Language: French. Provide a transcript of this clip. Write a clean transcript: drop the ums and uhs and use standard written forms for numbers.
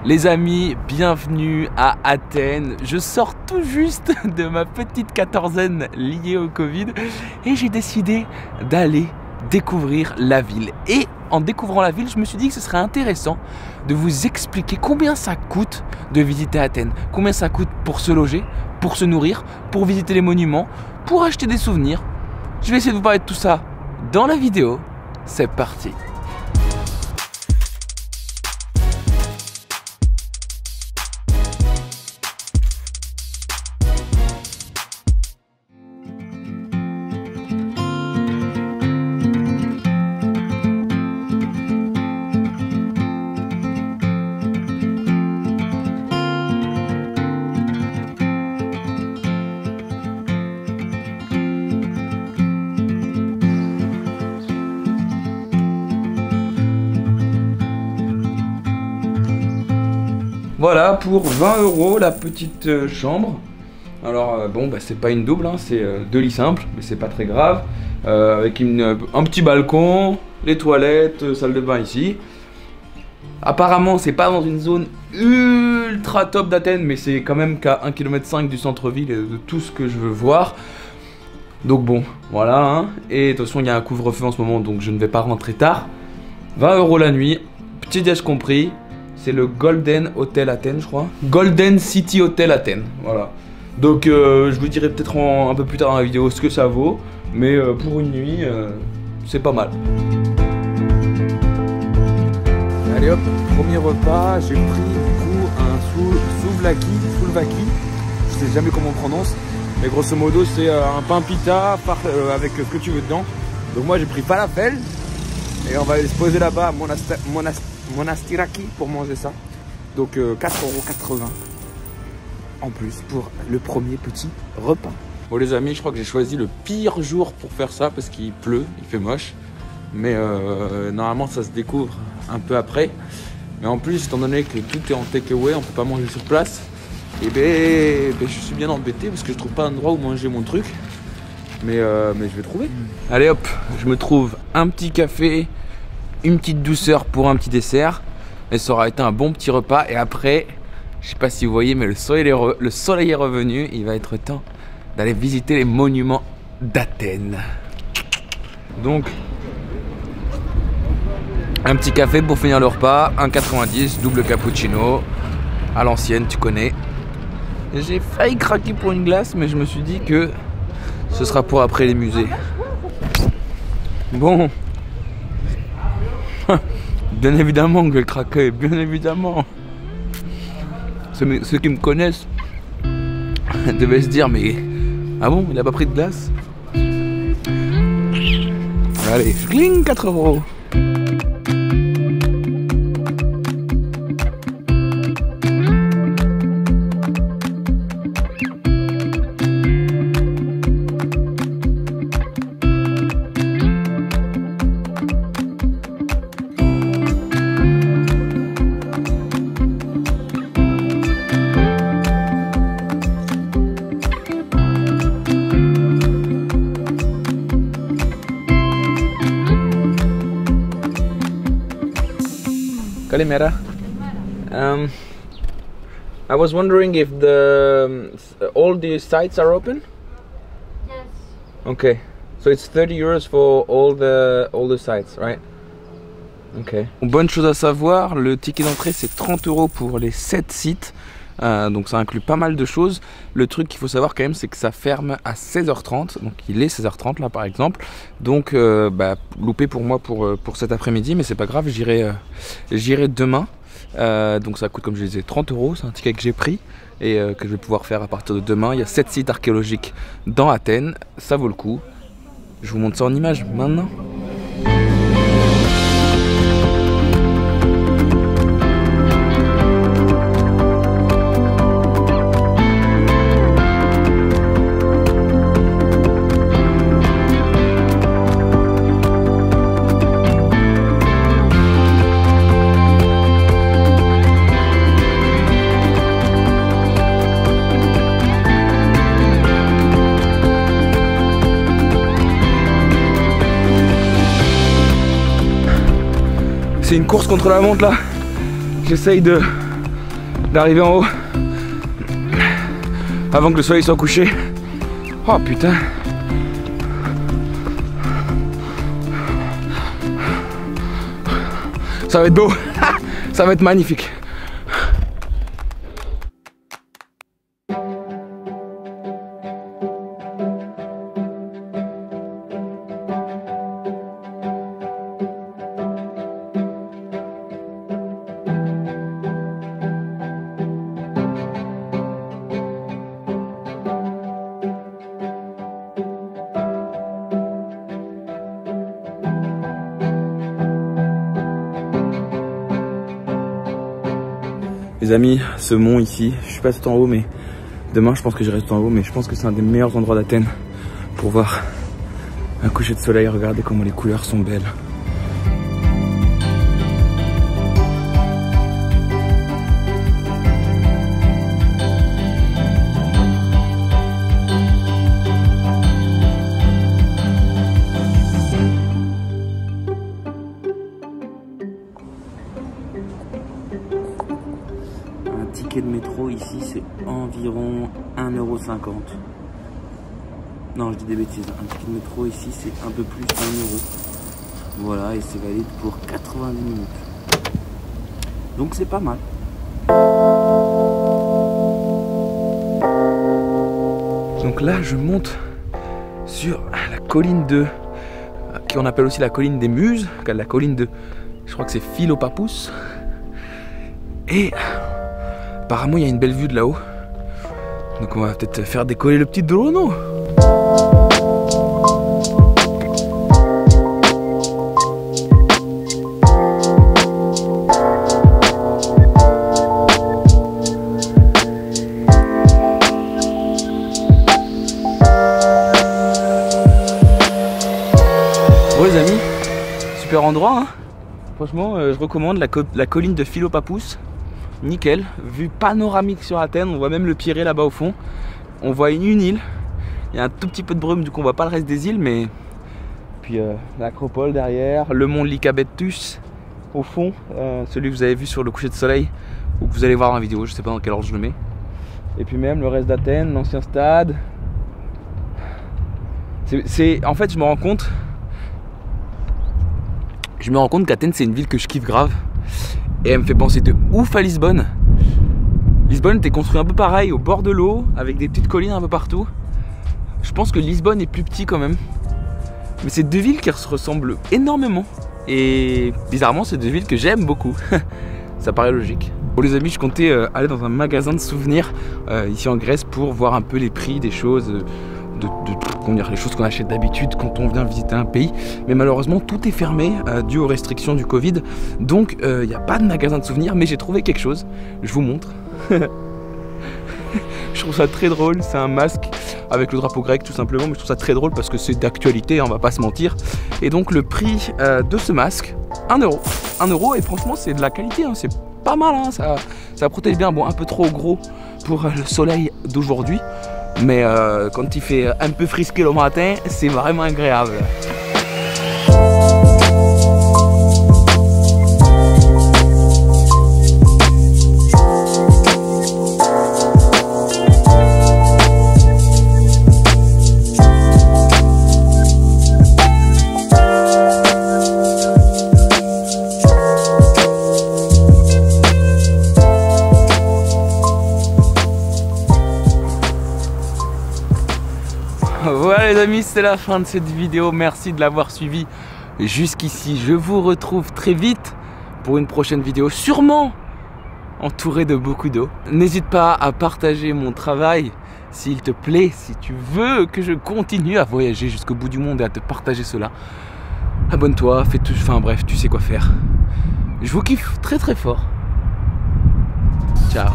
Les amis, bienvenue à Athènes. Je sors tout juste de ma petite quatorzaine liée au Covid et j'ai décidé d'aller découvrir la ville. Et en découvrant la ville, je me suis dit que ce serait intéressant de vous expliquer combien ça coûte de visiter Athènes. Combien ça coûte pour se loger, pour se nourrir, pour visiter les monuments, pour acheter des souvenirs. Je vais essayer de vous parler de tout ça dans la vidéo. C'est parti. Voilà pour 20 € la petite chambre. Alors bon bah c'est pas une double, hein, c'est 2 lits simples, mais c'est pas très grave. Avec un petit balcon, les toilettes, salle de bain ici. Apparemment c'est pas dans une zone ultra top d'Athènes, mais c'est quand même qu'à 1,5 km du centre-ville et de tout ce que je veux voir. Donc bon, voilà, hein. Et de toute façon il y a un couvre-feu en ce moment, donc je ne vais pas rentrer tard. 20 € la nuit, petit déj compris. C'est le Golden Hotel Athènes, je crois. Golden City Hotel Athènes, voilà. Donc je vous dirai peut-être un peu plus tard dans la vidéo ce que ça vaut. Mais pour une nuit, c'est pas mal. Allez hop, premier repas. J'ai pris du coup un souvlaki. Je sais jamais comment on prononce. Mais grosso modo, c'est un pain pita avec ce que tu veux dedans. Donc moi j'ai pris falafel. Et on va aller se poser là-bas à Monastiraki pour manger ça. Donc 4,80 € en plus pour le premier petit repas. Bon les amis, je crois que j'ai choisi le pire jour pour faire ça parce qu'il pleut, il fait moche. Mais normalement ça se découvre un peu après. Mais en plus, étant donné que tout est en takeaway, on peut pas manger sur place. Et ben je suis bien embêté parce que je trouve pas un endroit où manger mon truc. Mais je vais trouver. Allez hop, je me trouve un petit café, une petite douceur pour un petit dessert. Et ça aura été un bon petit repas. Et après, je sais pas si vous voyez, mais le soleil est revenu. Il va être temps d'aller visiter les monuments d'Athènes. Donc, un petit café pour finir le repas. 1,90 €, double cappuccino. À l'ancienne, tu connais. J'ai failli craquer pour une glace, mais je me suis dit que ce sera pour après les musées. Bon. Bien évidemment que je vais craquer, bien évidemment. Ceux qui me connaissent devaient se dire, mais ah bon, il a pas pris de glace? Allez, cling, 4 €. Kalimera. I was wondering if all the sites are open. Yes. Okay, so it's 30 € for all the sites, right? Okay. Bonne chose à savoir, le ticket d'entrée c'est 30 € pour les 7 sites. Donc ça inclut pas mal de choses. Le truc qu'il faut savoir quand même, c'est que ça ferme à 16h30. Donc il est 16h30 là par exemple. Donc loupé pour moi pour cet après-midi, mais c'est pas grave, j'irai demain. Donc ça coûte, comme je disais, 30 €. C'est un ticket que j'ai pris et que je vais pouvoir faire à partir de demain. Il y a 7 sites archéologiques dans Athènes. Ça vaut le coup. Je vous montre ça en images maintenant. C'est une course contre la montre là. J'essaye de d'arriver en haut avant que le soleil soit couché. Oh putain. Ça va être beau. Ça va être magnifique. Les amis, ce mont ici, je suis pas tout en haut, mais demain je pense que j'irai tout en haut, mais je pense que c'est un des meilleurs endroits d'Athènes pour voir un coucher de soleil. Regardez comment les couleurs sont belles. De métro ici c'est environ 1,50 €. Non, je dis des bêtises, un ticket de métro ici c'est un peu plus 1 €. Voilà, et c'est valide pour 90 minutes. Donc c'est pas mal. Donc là je monte sur la colline de, qu'on appelle aussi la colline des Muses, la colline de, je crois que c'est Philopapous. Et apparemment il y a une belle vue de là-haut. Donc on va peut-être faire décoller le petit drone. Bon les amis, super endroit hein. Franchement je recommande la colline de Philopapous. Nickel, vue panoramique sur Athènes, on voit même le Pirée là-bas au fond. On voit une île, il y a un tout petit peu de brume, du coup on voit pas le reste des îles, mais puis l'acropole derrière, le mont Lycabettus au fond, celui que vous avez vu sur le coucher de soleil, ou que vous allez voir dans la vidéo, je sais pas dans quel ordre je le mets. Et puis même le reste d'Athènes, l'ancien stade. En fait je me rends compte qu'Athènes c'est une ville que je kiffe grave. Et elle me fait penser de ouf à Lisbonne. Lisbonne était construit un peu pareil, au bord de l'eau, avec des petites collines un peu partout. Je pense que Lisbonne est plus petit quand même. Mais c'est deux villes qui se ressemblent énormément. Et bizarrement, c'est deux villes que j'aime beaucoup. Ça paraît logique. Bon les amis, je comptais aller dans un magasin de souvenirs ici en Grèce pour voir un peu les prix des choses. Les choses qu'on achète d'habitude quand on vient visiter un pays, mais malheureusement tout est fermé dû aux restrictions du Covid, donc il n'y a pas de magasin de souvenirs, mais j'ai trouvé quelque chose, je vous montre. Je trouve ça très drôle, c'est un masque avec le drapeau grec tout simplement, mais je trouve ça très drôle parce que c'est d'actualité, on va pas se mentir. Et donc le prix de ce masque, 1 €. 1 € et franchement c'est de la qualité, hein, c'est pas mal, hein, ça protège bien, bon un peu trop gros pour le soleil d'aujourd'hui. Mais quand il fait un peu frisqué le matin, c'est vraiment agréable. Voilà les amis, c'est la fin de cette vidéo. Merci de l'avoir suivi jusqu'ici. Je vous retrouve très vite pour une prochaine vidéo, sûrement entourée de beaucoup d'eau. N'hésite pas à partager mon travail s'il te plaît, si tu veux que je continue à voyager jusqu'au bout du monde et à te partager cela. Abonne-toi, fais tout, enfin bref, tu sais quoi faire. Je vous kiffe très très fort. Ciao.